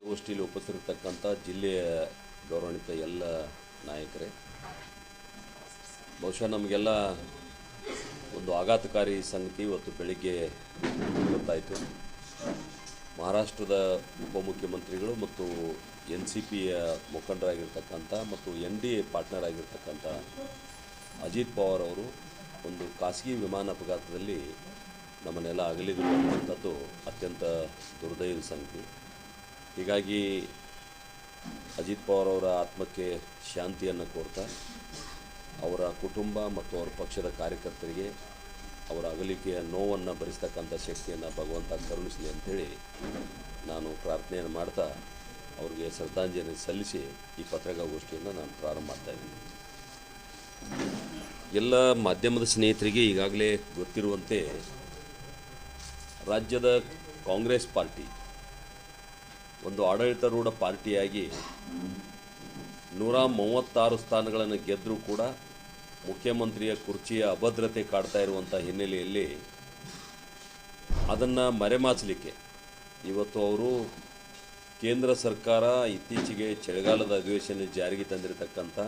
ಗೋಷ್ಠಿಯಲ್ಲಿ ಉಪಸ್ಥಿತರಿರ್ತಕ್ಕಂಥ ಜಿಲ್ಲೆಯ ಗೌರವಾನ್ವಿತ ಎಲ್ಲ ನಾಯಕರೇ, ಬಹುಶಃ ನಮಗೆಲ್ಲ ಒಂದು ಆಘಾತಕಾರಿ ಸಂಗತಿ ಇವತ್ತು ಬೆಳಿಗ್ಗೆ ಗೊತ್ತಾಯಿತು. ಮಹಾರಾಷ್ಟ್ರದ ಉಪಮುಖ್ಯಮಂತ್ರಿಗಳು ಮತ್ತು NCPಯ ಮುಖಂಡರಾಗಿರ್ತಕ್ಕಂಥ ಮತ್ತು NDA ಪಾರ್ಟ್ನರ್ ಆಗಿರ್ತಕ್ಕಂಥ ಅಜಿತ್ ಪವಾರ್ ಅವರು ಒಂದು ಖಾಸಗಿ ವಿಮಾನ ಅಪಘಾತದಲ್ಲಿ ನಮ್ಮನ್ನೆಲ್ಲ ಅಗಲಿರುವಂಥದ್ದು ಅತ್ಯಂತ ದುರ್ದೈವದ ಸಂಗತಿ. ಹೀಗಾಗಿ ಅಜಿತ್ ಪವಾರ್ ಅವರ ಆತ್ಮಕ್ಕೆ ಶಾಂತಿಯನ್ನು ಕೋರ್ತಾ ಅವರ ಕುಟುಂಬ ಮತ್ತು ಅವರ ಪಕ್ಷದ ಕಾರ್ಯಕರ್ತರಿಗೆ ಅವರ ಅಗಲಿಕೆಯ ನೋವನ್ನು ಭರಿಸ್ತಕ್ಕಂಥ ಶಕ್ತಿಯನ್ನು ಭಗವಂತ ಕರುಣಿಸಲಿ ಅಂಥೇಳಿ ನಾನು ಪ್ರಾರ್ಥನೆಯನ್ನು ಮಾಡ್ತಾ ಅವ್ರಿಗೆ ಶ್ರದ್ಧಾಂಜಲಿ ಸಲ್ಲಿಸಿ ಈ ಪತ್ರಿಕಾಗೋಷ್ಠಿಯನ್ನು ನಾನು ಪ್ರಾರಂಭ ಮಾಡ್ತಾಯಿದ್ದೀನಿ. ಎಲ್ಲ ಮಾಧ್ಯಮದ ಸ್ನೇಹಿತರಿಗೆ ಈಗಾಗಲೇ ಗೊತ್ತಿರುವಂತೆ ರಾಜ್ಯದ ಕಾಂಗ್ರೆಸ್ ಪಾರ್ಟಿ ಒಂದು ಆಡಳಿತಾರೂಢ ಪಾರ್ಟಿಯಾಗಿ 136 ಸ್ಥಾನಗಳನ್ನು ಗೆದ್ದರೂ ಕೂಡ ಮುಖ್ಯಮಂತ್ರಿಯ ಕುರ್ಚಿಯ ಅಭದ್ರತೆ ಕಾಡ್ತಾ ಇರುವಂಥ ಹಿನ್ನೆಲೆಯಲ್ಲಿ ಅದನ್ನು ಮರೆಮಾಚಲಿಕ್ಕೆ ಇವತ್ತು ಅವರು ಕೇಂದ್ರ ಸರ್ಕಾರ ಇತ್ತೀಚೆಗೆ ಚಳಿಗಾಲದ ಅಧಿವೇಶನ ಜಾರಿಗೆ ತಂದಿರತಕ್ಕಂಥ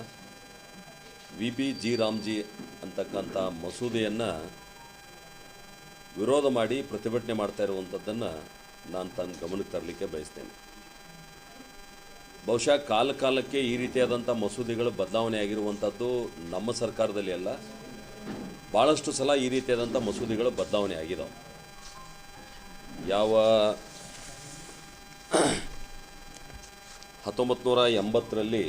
VBG ರಾಮ್ಜಿ ಅಂತಕ್ಕಂಥ ಮಸೂದೆಯನ್ನು ವಿರೋಧ ಮಾಡಿ ಪ್ರತಿಭಟನೆ ಮಾಡ್ತಾ ಇರುವಂಥದ್ದನ್ನು ನಾನು ತನ್ನ ಗಮನಕ್ಕೆ ತರಲಿಕ್ಕೆ ಬಯಸ್ತೇನೆ. ಬಹುಶಃ ಕಾಲಕ್ಕೆ ಈ ರೀತಿಯಾದಂಥ ಮಸೂದೆಗಳು ಬದಲಾವಣೆ ಆಗಿರುವಂಥದ್ದು ನಮ್ಮ ಸರ್ಕಾರದಲ್ಲಿ ಅಲ್ಲ, ಭಾಳಷ್ಟು ಸಲ ಈ ರೀತಿಯಾದಂಥ ಮಸೂದೆಗಳು ಬದಲಾವಣೆ ಆಗಿದ್ದಾವೆ. ಯಾವ 1980ರಲ್ಲಿ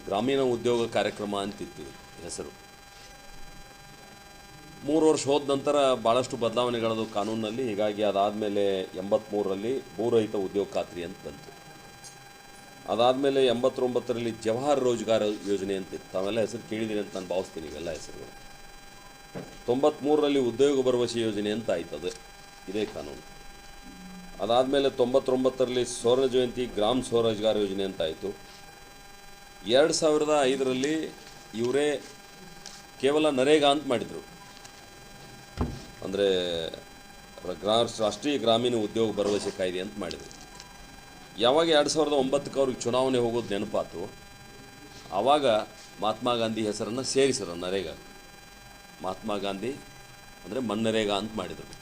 ಗ್ರಾಮೀಣ ಉದ್ಯೋಗ ಕಾರ್ಯಕ್ರಮ ಅಂತಿತ್ತು ಹೆಸರು. 3 ವರ್ಷ ಹೋದ ನಂತರ ಭಾಳಷ್ಟು ಬದಲಾವಣೆಗಳದು ಕಾನೂನಲ್ಲಿ. ಹೀಗಾಗಿ ಅದಾದಮೇಲೆ 83ರಲ್ಲಿ ಭೂರಹಿತ ಉದ್ಯೋಗ ಖಾತ್ರಿ ಅಂತ ಬಂತು. ಅದಾದಮೇಲೆ 89ರಲ್ಲಿ ಜವಾಹರ್ ರೋಜ್ಗಾರ್ ಯೋಜನೆ ಅಂತಿತ್ತು. ತಾವೆಲ್ಲ ಹೆಸರು ಕೇಳಿದ್ದೀನಿ ಅಂತ ನಾನು ಭಾವಿಸ್ತೀನಿ, ಇವೆಲ್ಲ ಹೆಸರುಗಳು. 93ರಲ್ಲಿ ಉದ್ಯೋಗ ಭರವಸೆ ಯೋಜನೆ ಅಂತ ಆಯ್ತದೆ, ಇದೇ ಕಾನೂನು. ಅದಾದಮೇಲೆ 99ರಲ್ಲಿ ಸ್ವರ್ಣ ಜಯಂತಿ ಗ್ರಾಮ ಸ್ವರೋಜ್ಗಾರ್ ಯೋಜನೆ ಅಂತ ಆಯಿತು. 2005ರಲ್ಲಿ ಇವರೇ ಕೇವಲ ನರೇಗಾ ಅಂತ ಮಾಡಿದರು, ಅಂದರೆ ರಾಷ್ಟ್ರೀಯ ಗ್ರಾಮೀಣ ಉದ್ಯೋಗ ಭರವಸೆ ಕಾಯ್ದೆ ಅಂತ ಮಾಡಿದರು. ಯಾವಾಗ 2009ಕ್ಕೆ ಅವ್ರಿಗೆ ಚುನಾವಣೆ ಹೋಗೋದು ನೆನಪಾತು, ಆವಾಗ ಮಹಾತ್ಮ ಗಾಂಧಿ ಹೆಸರನ್ನು ಸೇರಿಸಿದ್ರು ನರೇಗಾ. ಮಹಾತ್ಮ ಗಾಂಧಿ ಅಂದರೆ ಮನ್ನರೇಗಾ ಅಂತ ಮಾಡಿದರು,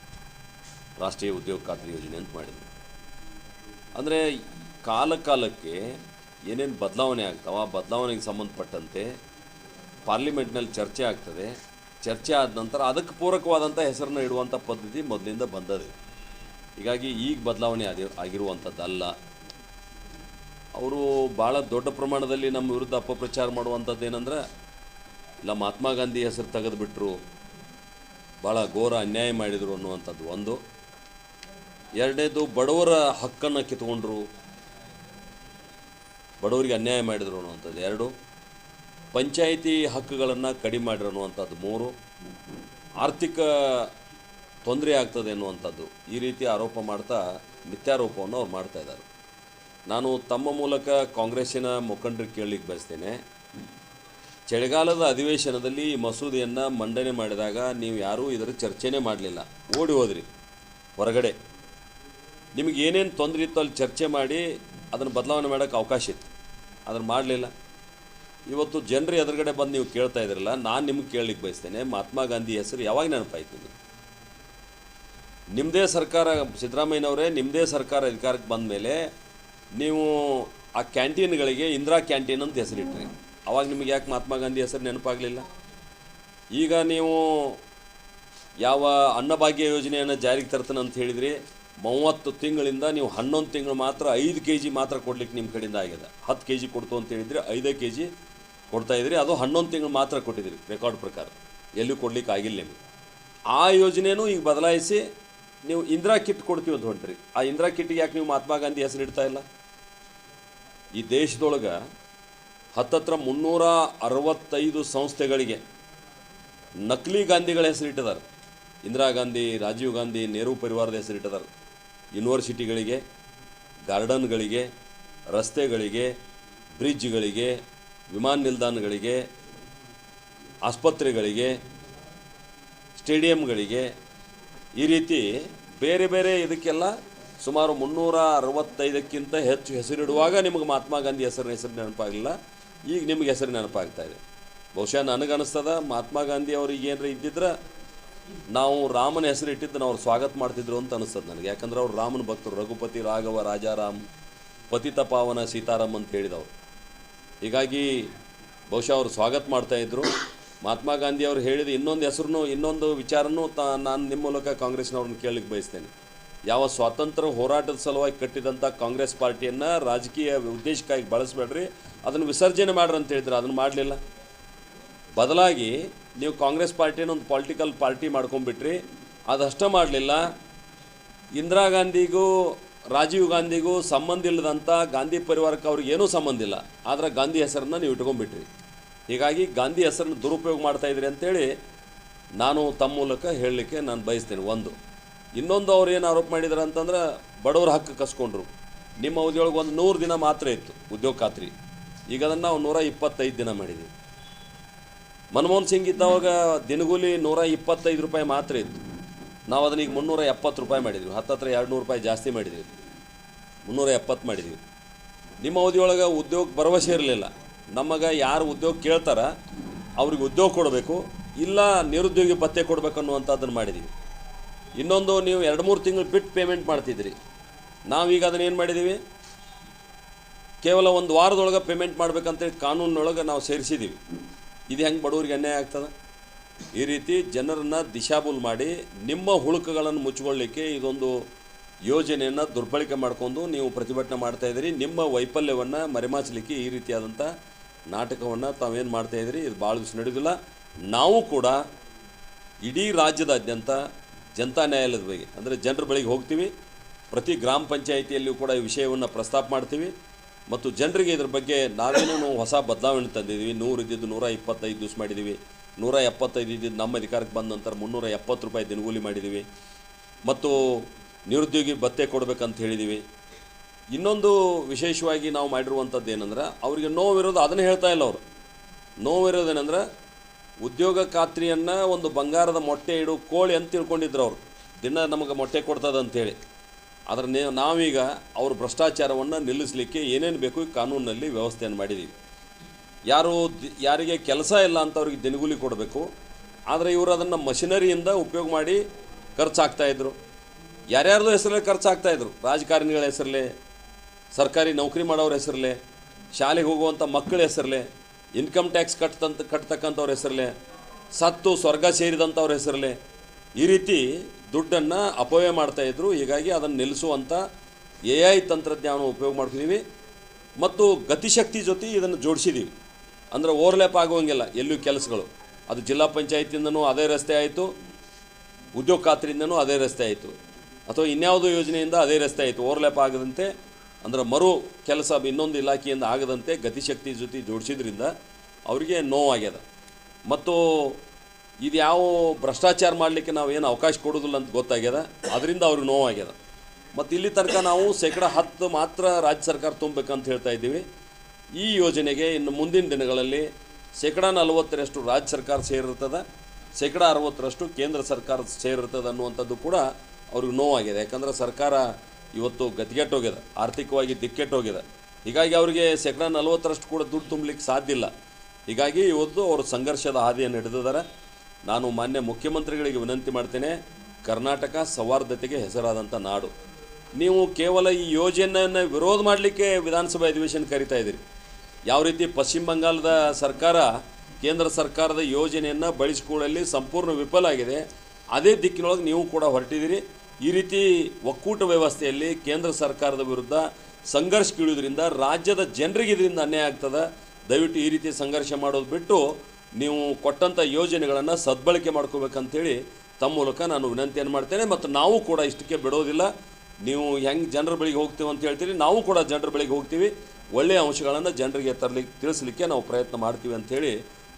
ರಾಷ್ಟ್ರೀಯ ಉದ್ಯೋಗ ಖಾತ್ರಿ ಯೋಜನೆ ಅಂತ ಮಾಡಿದರು. ಅಂದರೆ ಕಾಲಕ್ಕೆ ಏನೇನು ಬದಲಾವಣೆ ಆಗ್ತಾವೆ, ಆ ಬದಲಾವಣೆಗೆ ಸಂಬಂಧಪಟ್ಟಂತೆ ಪಾರ್ಲಿಮೆಂಟ್ನಲ್ಲಿ ಚರ್ಚೆ ಆಗ್ತದೆ. ಚರ್ಚೆ ಆದ ನಂತರ ಅದಕ್ಕೆ ಪೂರಕವಾದಂಥ ಹೆಸರನ್ನು ಇಡುವಂಥ ಪದ್ಧತಿ ಮೊದಲಿಂದ ಬಂದದೆ. ಹೀಗಾಗಿ ಈಗ ಬದಲಾವಣೆ ಆಗಿರುವಂಥದ್ದಲ್ಲ. ಅವರು ಭಾಳ ದೊಡ್ಡ ಪ್ರಮಾಣದಲ್ಲಿ ನಮ್ಮ ವಿರುದ್ಧ ಅಪಪ್ರಚಾರ ಮಾಡುವಂಥದ್ದು ಏನಂದ್ರೆ, ಇಲ್ಲ ಮಹಾತ್ಮ ಗಾಂಧಿ ಹೆಸರು ತೆಗೆದುಬಿಟ್ರು, ಭಾಳ ಘೋರ ಅನ್ಯಾಯ ಮಾಡಿದರು ಅನ್ನುವಂಥದ್ದು ಒಂದು. ಎರಡನೇದು, ಬಡವರ ಹಕ್ಕನ್ನು ಕಿತ್ಕೊಂಡ್ರು, ಬಡವರಿಗೆ ಅನ್ಯಾಯ ಮಾಡಿದರು ಅನ್ನುವಂಥದ್ದು ಎರಡು. ಪಂಚಾಯಿತಿ ಹಕ್ಕುಗಳನ್ನು ಕಡಿಮೆ ಮಾಡಿರೋ ಅನ್ನುವಂಥದ್ದು ಮೂರು. ಆರ್ಥಿಕ ತೊಂದರೆ ಆಗ್ತದೆ ಅನ್ನುವಂಥದ್ದು. ಈ ರೀತಿ ಆರೋಪ ಮಾಡ್ತಾ ಮಿಥ್ಯಾರೋಪವನ್ನು ಅವ್ರು ಮಾಡ್ತಾಯಿದ್ದಾರೆ. ನಾನು ತಮ್ಮ ಮೂಲಕ ಕಾಂಗ್ರೆಸ್ಸಿನ ಮುಖಂಡರಿಗೆ ಕೇಳಲಿಕ್ಕೆ ಬಯಸ್ತೇನೆ, ಚಳಿಗಾಲದ ಅಧಿವೇಶನದಲ್ಲಿ ಈ ಮಸೂದೆಯನ್ನು ಮಂಡನೆ ಮಾಡಿದಾಗ ನೀವು ಯಾರೂ ಇದರ ಚರ್ಚೆನೇ ಮಾಡಲಿಲ್ಲ, ಓಡಿ ಹೋದ್ರಿ ಹೊರಗಡೆ. ನಿಮಗೆ ಏನೇನು ತೊಂದರೆ ಇತ್ತು ಅಲ್ಲಿ ಚರ್ಚೆ ಮಾಡಿ ಅದನ್ನು ಬದಲಾವಣೆ ಮಾಡೋಕ್ಕೆ ಅವಕಾಶ ಇತ್ತು, ಅದನ್ನು ಮಾಡಲಿಲ್ಲ. ಇವತ್ತು ಜನರು ಎದುರುಗಡೆ ಬಂದು ನೀವು ಕೇಳ್ತಾ ಇದ್ರಲ್ಲ, ನಾನು ನಿಮ್ಗೆ ಕೇಳಲಿಕ್ಕೆ ಬಯಸ್ತೇನೆ, ಮಹಾತ್ಮ ಗಾಂಧಿ ಹೆಸರು ಯಾವಾಗ ನೆನಪಾಯ್ತು? ನಿಮ್ಮದೇ ಸರ್ಕಾರ, ಸಿದ್ದರಾಮಯ್ಯನವರೇ ನಿಮ್ಮದೇ ಸರ್ಕಾರ ಅಧಿಕಾರಕ್ಕೆ ಬಂದ ಮೇಲೆ ನೀವು ಆ ಕ್ಯಾಂಟೀನ್ಗಳಿಗೆ ಇಂದಿರಾ ಕ್ಯಾಂಟೀನ್ ಅಂತ ಹೆಸರಿಟ್ರಿ. ಆವಾಗ ನಿಮಗೆ ಯಾಕೆ ಮಹಾತ್ಮ ಗಾಂಧಿ ಹೆಸರು ನೆನಪಾಗಲಿಲ್ಲ? ಈಗ ನೀವು ಯಾವ ಅನ್ನಭಾಗ್ಯ ಯೋಜನೆಯನ್ನು ಜಾರಿಗೆ ತರ್ತಾನೆ ಅಂತ ಹೇಳಿದ್ರಿ, 30 ತಿಂಗಳಿಂದ ನೀವು 11 ತಿಂಗಳು ಮಾತ್ರ 5 kg ಮಾತ್ರ ಕೊಡ್ಲಿಕ್ಕೆ ನಿಮ್ಮ ಕಡೆಯಿಂದ ಆಗಿದೆ. 10 kg ಕೊಡ್ತು ಅಂತ ಹೇಳಿದ್ರಿ, 5 kg ಕೊಡ್ತಾಯಿದ್ರಿ. ಅದು 11 ತಿಂಗಳು ಮಾತ್ರ ಕೊಟ್ಟಿದ್ರಿ ರೆಕಾರ್ಡ್ ಪ್ರಕಾರ, ಎಲ್ಲೂ ಕೊಡ್ಲಿಕ್ಕೆ ಆಗಿಲ್ಲ ನಿಮಗೆ. ಆ ಯೋಜನೆಯೂ ಈಗ ಬದಲಾಯಿಸಿ ನೀವು ಇಂದಿರಾ ಕಿಟ್ ಕೊಡ್ತೀವಿ ಅಂತ ಹೊಂಟ್ರಿ. ಆ ಇಂದಿರಾ ಕಿಟ್ಗೆ ಯಾಕೆ ನೀವು ಮಹಾತ್ಮ ಗಾಂಧಿ ಹೆಸರು ಇಡ್ತಾ ಇಲ್ಲ? ಈ ದೇಶದೊಳಗೆ ಹತ್ತತ್ರ 365 ಸಂಸ್ಥೆಗಳಿಗೆ ನಕಲಿ ಗಾಂಧಿಗಳ ಹೆಸರಿಟ್ಟಿದ್ದಾರೆ. ಇಂದಿರಾ ಗಾಂಧಿ, ರಾಜೀವ್ ಗಾಂಧಿ, ನೆಹರು ಪರಿವಾರದ ಹೆಸರಿಟ್ಟಿದ್ದಾರೆ. ಯೂನಿವರ್ಸಿಟಿಗಳಿಗೆ, ಗಾರ್ಡನ್ಗಳಿಗೆ, ರಸ್ತೆಗಳಿಗೆ, ಬ್ರಿಡ್ಜ್ಗಳಿಗೆ, ವಿಮಾನ ನಿಲ್ದಾಣಗಳಿಗೆ, ಆಸ್ಪತ್ರೆಗಳಿಗೆ, ಸ್ಟೇಡಿಯಂಗಳಿಗೆ, ಈ ರೀತಿ ಬೇರೆ ಬೇರೆ ಇದಕ್ಕೆಲ್ಲ ಸುಮಾರು 365ಕ್ಕಿಂತ ಹೆಚ್ಚು ಹೆಸರಿಡುವಾಗ ನಿಮಗೆ ಮಹಾತ್ಮ ಗಾಂಧಿ ಹೆಸರು ನೆನಪಾಗಲಿಲ್ಲ, ಈಗ ನಿಮಗೆ ಹೆಸರು ನೆನಪಾಗ್ತಾಯಿದೆ. ಬಹುಶಃ ನನಗನ್ನಿಸ್ತದ ಮಹಾತ್ಮ ಗಾಂಧಿ ಅವ್ರಿಗೆ ಏನಾರ ಇದ್ದಿದ್ರೆ ನಾವು ರಾಮನ ಹೆಸರು ಇಟ್ಟಿದ್ದು ಅವ್ರು ಸ್ವಾಗತ ಮಾಡ್ತಿದ್ರು ಅಂತ ಅನಿಸ್ತದೆ ನನಗೆ. ಯಾಕಂದ್ರೆ ಅವ್ರು ರಾಮನ ಭಕ್ತರು, ರಘುಪತಿ ರಾಘವ ರಾಜಾರಾಮ್ ಪತಿತ ಪಾವನ ಸೀತಾರಾಮ್ ಅಂತ ಹೇಳಿದವರು. ಹೀಗಾಗಿ ಬಹುಶಃ ಅವರು ಸ್ವಾಗತ ಮಾಡ್ತಾಯಿದ್ರು. ಮಹಾತ್ಮ ಗಾಂಧಿ ಅವರು ಹೇಳಿದ ಇನ್ನೊಂದು ವಿಚಾರನೂ ನಾನು ನಿಮ್ಮ ಮೂಲಕ ಕಾಂಗ್ರೆಸ್ನವ್ರನ್ನ ಕೇಳಲಿಕ್ಕೆ ಬಯಸ್ತೇನೆ. ಯಾವ ಸ್ವಾತಂತ್ರ್ಯ ಹೋರಾಟದ ಸಲುವಾಗಿ ಕಟ್ಟಿದಂಥ ಕಾಂಗ್ರೆಸ್ ಪಾರ್ಟಿಯನ್ನು ರಾಜಕೀಯ ಉದ್ದೇಶಕ್ಕಾಗಿ ಬಳಸಬೇಡ್ರಿ, ಅದನ್ನು ವಿಸರ್ಜನೆ ಮಾಡ್ರಿ ಅಂತ ಹೇಳಿದ್ರು. ಅದನ್ನು ಮಾಡಲಿಲ್ಲ. ಬದಲಾಗಿ ನೀವು ಕಾಂಗ್ರೆಸ್ ಪಾರ್ಟಿಯನ್ನು ಒಂದು ಪೊಲಿಟಿಕಲ್ ಪಾರ್ಟಿ ಮಾಡ್ಕೊಂಡ್ಬಿಟ್ರಿ. ಅದಷ್ಟೇ ಮಾಡಲಿಲ್ಲ, ಇಂದಿರಾ ಗಾಂಧಿಗೂ ರಾಜೀವ್ ಗಾಂಧಿಗೂ ಸಂಬಂಧ ಇಲ್ಲದಂಥ ಗಾಂಧಿ ಪರಿವಾರಕ್ಕೆ ಅವ್ರಿಗೆ ಏನೂ ಸಂಬಂಧ ಇಲ್ಲ, ಆದರೆ ಗಾಂಧಿ ಹೆಸರನ್ನು ನೀವು ಇಟ್ಕೊಂಡ್ಬಿಟ್ರಿ. ಹೀಗಾಗಿ ಗಾಂಧಿ ಹೆಸರನ್ನು ದುರುಪಯೋಗ ಮಾಡ್ತಾಯಿದ್ರಿ ಅಂಥೇಳಿ ನಾನು ತಮ್ಮ ಮೂಲಕ ಹೇಳಲಿಕ್ಕೆ ನಾನು ಬಯಸ್ತೇನೆ. ಇನ್ನೊಂದು ಅವ್ರು ಏನು ಆರೋಪ ಮಾಡಿದ್ದಾರೆ ಅಂತಂದ್ರೆ ಬಡವ್ರ ಹಕ್ಕು ಕಸ್ಕೊಂಡ್ರು. ನಿಮ್ಮ ಅವಧಿಯೊಳಗೆ ಒಂದು 100 ದಿನ ಮಾತ್ರ ಇತ್ತು ಉದ್ಯೋಗ ಖಾತ್ರಿ, ಈಗ ಅದನ್ನು ನಾವು 125 ದಿನ ಮಾಡಿದ್ದೀವಿ. ಮನಮೋಹನ್ ಸಿಂಗ್ ಇದ್ದವಾಗ ದಿನಗೂಲಿ 125 ರೂಪಾಯಿ ಮಾತ್ರ ಇತ್ತು, ನಾವು ಅದನ್ನ ಈಗ 370 ರೂಪಾಯಿ ಮಾಡಿದ್ವಿ. ಹತ್ತತ್ರ 200 ರೂಪಾಯಿ ಜಾಸ್ತಿ ಮಾಡಿದ್ವಿ, 370 ಮಾಡಿದ್ವಿ. ನಿಮ್ಮ ಅವಧಿಯೊಳಗೆ ಉದ್ಯೋಗ ಭರವಸೆ ಇರಲಿಲ್ಲ. ನಮಗೆ ಯಾರು ಉದ್ಯೋಗ ಕೇಳ್ತಾರ ಅವ್ರಿಗೆ ಉದ್ಯೋಗ ಕೊಡಬೇಕು, ಇಲ್ಲ ನಿರುದ್ಯೋಗಿ ಭತ್ಯೆ ಕೊಡಬೇಕು ಅನ್ನುವಂಥದ್ದನ್ನು ಮಾಡಿದ್ದೀವಿ. ಇನ್ನೊಂದು, ನೀವು 2-3 ತಿಂಗಳು ಬಿಟ್ಟು ಪೇಮೆಂಟ್ ಮಾಡ್ತಿದ್ರಿ, ನಾವೀಗ ಅದನ್ನು ಏನು ಮಾಡಿದ್ದೀವಿ, ಕೇವಲ ಒಂದು ವಾರದೊಳಗೆ ಪೇಮೆಂಟ್ ಮಾಡಬೇಕಂತೇಳಿ ಕಾನೂನೊಳಗೆ ನಾವು ಸೇರಿಸಿದ್ದೀವಿ. ಇದು ಹೆಂಗೆ ಬಡವರಿಗೆ ಅನ್ಯಾಯ ಆಗ್ತದೆ? ಈ ರೀತಿ ಜನರನ್ನು ದಿಶಾಬೂಲ್ ಮಾಡಿ ನಿಮ್ಮ ಹುಳುಕುಗಳನ್ನು ಮುಚ್ಚಿಕೊಳ್ಳಿಕ್ಕೆ ಇದೊಂದು ಯೋಜನೆಯನ್ನು ದುರ್ಬಳಕೆ ಮಾಡಿಕೊಂಡು ನೀವು ಪ್ರತಿಭಟನೆ ಮಾಡ್ತಾಯಿದ್ದೀರಿ. ನಿಮ್ಮ ವೈಫಲ್ಯವನ್ನು ಮರೆಮಾಚಲಿಕ್ಕೆ ಈ ರೀತಿಯಾದಂಥ ನಾಟಕವನ್ನು ತಾವೇನು ಮಾಡ್ತಾಯಿದ್ದೀರಿ, ಇದು ಭಾಳ ದಿವಸ ನಡೆಯೋದಿಲ್ಲ. ನಾವು ಕೂಡ ಇಡೀ ರಾಜ್ಯದಾದ್ಯಂತ ಜನತಾ ನ್ಯಾಯಾಲಯದ ಬಗ್ಗೆ ಅಂದರೆ ಜನರ ಬಳಿಗೆ ಹೋಗ್ತೀವಿ. ಪ್ರತಿ ಗ್ರಾಮ ಪಂಚಾಯಿತಿಯಲ್ಲಿಯೂ ಕೂಡ ಈ ವಿಷಯವನ್ನು ಪ್ರಸ್ತಾಪ ಮಾಡ್ತೀವಿ ಮತ್ತು ಜನರಿಗೆ ಇದ್ರ ಬಗ್ಗೆ ನಾವೇನೋ ಹೊಸ ಬದಲಾವಣೆ ತಂದಿದ್ದೀವಿ. 100 ಇದ್ದಿದ್ದು 125 ದಿವಸ ಮಾಡಿದ್ದೀವಿ, 175 ಇದ್ದಿದ್ದು ನಮ್ಮ ಅಧಿಕಾರಕ್ಕೆ ಬಂದ ನಂತರ 370 ರೂಪಾಯಿ ದಿನಗೂಲಿ ಮಾಡಿದ್ದೀವಿ ಮತ್ತು ನಿರುದ್ಯೋಗಿ ಭತ್ಯೆ ಕೊಡಬೇಕಂತ ಹೇಳಿದ್ದೀವಿ. ಇನ್ನೊಂದು ವಿಶೇಷವಾಗಿ ನಾವು ಮಾಡಿರುವಂಥದ್ದು ಏನಂದ್ರೆ, ಅವರಿಗೆ ನೋವಿರೋದು ಅದನ್ನು ಹೇಳ್ತಾ ಇಲ್ಲ. ಅವರು ನೋವಿರೋದೇನೆಂದ್ರೆ, ಉದ್ಯೋಗ ಖಾತ್ರಿಯನ್ನು ಒಂದು ಬಂಗಾರದ ಮೊಟ್ಟೆ ಇಡು ಕೋಳಿ ಅಂತ ತಿಳ್ಕೊಂಡಿದ್ರು. ಅವರು ದಿನ ನಮಗೆ ಮೊಟ್ಟೆ ಕೊಡ್ತದೆ ಅಂಥೇಳಿ. ಆದರೆ ನಾವೀಗ ಅವ್ರ ಭ್ರಷ್ಟಾಚಾರವನ್ನು ನಿಲ್ಲಿಸಲಿಕ್ಕೆ ಏನೇನು ಬೇಕು ಈ ಕಾನೂನಿನಲ್ಲಿ ವ್ಯವಸ್ಥೆಯನ್ನು ಮಾಡಿದ್ದೀವಿ. ಯಾರಿಗೆ ಕೆಲಸ ಇಲ್ಲ ಅಂತವ್ರಿಗೆ ದಿನಗೂಲಿ ಕೊಡಬೇಕು, ಆದರೆ ಇವರು ಅದನ್ನು ಮಷಿನರಿಯಿಂದ ಉಪಯೋಗ ಮಾಡಿ ಖರ್ಚಾಗ್ತಾಯಿದ್ರು. ಯಾರ್ಯಾರ್ದು ಹೆಸರಲ್ಲೇ ಖರ್ಚಾಗ್ತಾಯಿದ್ರು, ರಾಜಕಾರಣಿಗಳ ಹೆಸರಲ್ಲೇ, ಸರ್ಕಾರಿ ನೌಕರಿ ಮಾಡೋರ ಹೆಸರಲ್ಲೇ, ಶಾಲೆಗೆ ಹೋಗುವಂಥ ಮಕ್ಕಳ ಹೆಸರಲ್ಲೇ, ಇನ್ಕಮ್ ಟ್ಯಾಕ್ಸ್ ಕಟ್ತಕ್ಕಂಥವ್ರ ಹೆಸರಲ್ಲೇ, ಸತ್ತು ಸ್ವರ್ಗ ಸೇರಿದಂಥವ್ರ ಹೆಸರಲ್ಲೇ ಈ ರೀತಿ ದುಡ್ಡನ್ನು ಅಪವ್ಯಯ ಮಾಡ್ತಾಯಿದ್ರು. ಹೀಗಾಗಿ ಅದನ್ನು ನಿಲ್ಲಿಸುವಂಥ AI ತಂತ್ರಜ್ಞಾನ ಉಪಯೋಗ ಮಾಡ್ತಿದ್ದೀವಿ ಮತ್ತು ಗತಿಶಕ್ತಿ ಜೊತೆ ಇದನ್ನು ಜೋಡಿಸಿದ್ದೀವಿ. ಅಂದರೆ ಓವರ್ಲ್ಯಾಪ್ ಆಗುವಂಗಿಲ್ಲ ಎಲ್ಲೂ ಕೆಲಸಗಳು. ಅದು ಜಿಲ್ಲಾ ಪಂಚಾಯತಿಯಿಂದನೂ ಅದೇ ರಸ್ತೆ ಆಯಿತು, ಉದ್ಯೋಗ ಖಾತ್ರಿಯಿಂದನೂ ಅದೇ ರಸ್ತೆ ಆಯಿತು, ಅಥವಾ ಇನ್ಯಾವುದೋ ಯೋಜನೆಯಿಂದ ಅದೇ ರಸ್ತೆ ಆಯಿತು. ಓವರ್ಲ್ಯಾಪ್ ಆಗದಂತೆ, ಅಂದರೆ ಮರು ಕೆಲಸ ಇನ್ನೊಂದು ಇಲಾಖೆಯಿಂದ ಆಗದಂತೆ ಗತಿಶಕ್ತಿ ಜೊತೆ ಜೋಡಿಸಿದ್ರಿಂದ ಅವರಿಗೆ ನೋವಾಗ್ಯದ. ಮತ್ತು ಇದು ಯಾವ ಭ್ರಷ್ಟಾಚಾರ ಮಾಡಲಿಕ್ಕೆ ನಾವೇನು ಅವಕಾಶ ಕೊಡೋದಿಲ್ಲ ಅಂತ ಗೊತ್ತಾಗ್ಯದ, ಅದರಿಂದ ಅವ್ರಿಗೆ ನೋವಾಗ್ಯದ. ಮತ್ತು ಇಲ್ಲಿ ತನಕ ನಾವು 10% ಮಾತ್ರ ರಾಜ್ಯ ಸರ್ಕಾರ ತುಂಬಬೇಕಂತ ಹೇಳ್ತಾ ಇದ್ದೀವಿ. ಈ ಯೋಜನೆಗೆ ಇನ್ನು ಮುಂದಿನ ದಿನಗಳಲ್ಲಿ 40% ರಾಜ್ಯ ಸರ್ಕಾರ ಸೇರಿರ್ತದೆ, 60% ಕೇಂದ್ರ ಸರ್ಕಾರ ಸೇರಿರ್ತದೆ ಅನ್ನುವಂಥದ್ದು ಕೂಡ ಅವ್ರಿಗೆ ನೋವಾಗಿದೆ. ಯಾಕಂದರೆ ಸರ್ಕಾರ ಇವತ್ತು ಗತಿಗೆಟ್ಟೋಗ್ಯದ, ಆರ್ಥಿಕವಾಗಿ ದಿಕ್ಕೆಟ್ಟೋಗ್ಯದ. ಹೀಗಾಗಿ ಅವರಿಗೆ 40% ಕೂಡ ದುಡ್ಡು ತುಂಬಲಿಕ್ಕೆ ಸಾಧ್ಯ ಇಲ್ಲ. ಹೀಗಾಗಿ ಇವತ್ತು ಅವರು ಸಂಘರ್ಷದ ಹಾದಿಯನ್ನು ಹಿಡಿದಿದ್ದಾರೆ. ನಾನು ಮಾನ್ಯ ಮುಖ್ಯಮಂತ್ರಿಗಳಿಗೆ ವಿನಂತಿ ಮಾಡ್ತೇನೆ, ಕರ್ನಾಟಕ ಸೌಹಾರ್ದತೆಗೆ ಹೆಸರಾದಂಥ ನಾಡು. ನೀವು ಕೇವಲ ಈ ಯೋಜನೆಯನ್ನು ವಿರೋಧ ಮಾಡಲಿಕ್ಕೆ ವಿಧಾನಸಭಾ ಅಧಿವೇಶನ ಕರಿತಾ ಇದ್ದೀರಿ. ಯಾವ ರೀತಿ ಪಶ್ಚಿಮ ಬಂಗಾಳದ ಸರ್ಕಾರ ಕೇಂದ್ರ ಸರ್ಕಾರದ ಯೋಜನೆಯನ್ನು ಬಳಸಿಕೊಳ್ಳಲು ಸಂಪೂರ್ಣ ವಿಫಲ ಆಗಿದೆ, ಅದೇ ದಿಕ್ಕಿನೊಳಗೆ ನೀವು ಕೂಡ ಹೊರಟಿದ್ದೀರಿ. ಈ ರೀತಿ ಒಕ್ಕೂಟ ವ್ಯವಸ್ಥೆಯಲ್ಲಿ ಕೇಂದ್ರ ಸರ್ಕಾರದ ವಿರುದ್ಧ ಸಂಘರ್ಷಕ್ಕಿಳಿಯೋದ್ರಿಂದ ರಾಜ್ಯದ ಜನರಿಗೆ ಇದರಿಂದ ಅನ್ಯಾಯ ಆಗ್ತದೆ. ದಯವಿಟ್ಟು ಈ ರೀತಿ ಸಂಘರ್ಷ ಮಾಡೋದು ಬಿಟ್ಟು ನೀವು ಕೊಟ್ಟಂಥ ಯೋಜನೆಗಳನ್ನು ಸದ್ಬಳಕೆ ಮಾಡ್ಕೋಬೇಕಂತೇಳಿ ತಮ್ಮ ಮೂಲಕ ನಾನು ವಿನಂತಿಯನ್ನು ಮಾಡ್ತೇನೆ. ಮತ್ತು ನಾವು ಕೂಡ ಇಷ್ಟಕ್ಕೆ ಬಿಡೋದಿಲ್ಲ. ನೀವು ಹೆಂಗೆ ಜನರ ಬಳಿಗೆ ಹೋಗ್ತೀವಿ ಅಂತ ಹೇಳ್ತೀರಿ, ನಾವು ಕೂಡ ಜನರ ಬಳಿಗೆ ಹೋಗ್ತೀವಿ. ಒಳ್ಳೆಯ ಅಂಶಗಳನ್ನು ಜನರಿಗೆ ತಿಳಿಸಲಿಕ್ಕೆ ನಾವು ಪ್ರಯತ್ನ ಮಾಡ್ತೀವಿ ಅಂಥೇಳಿ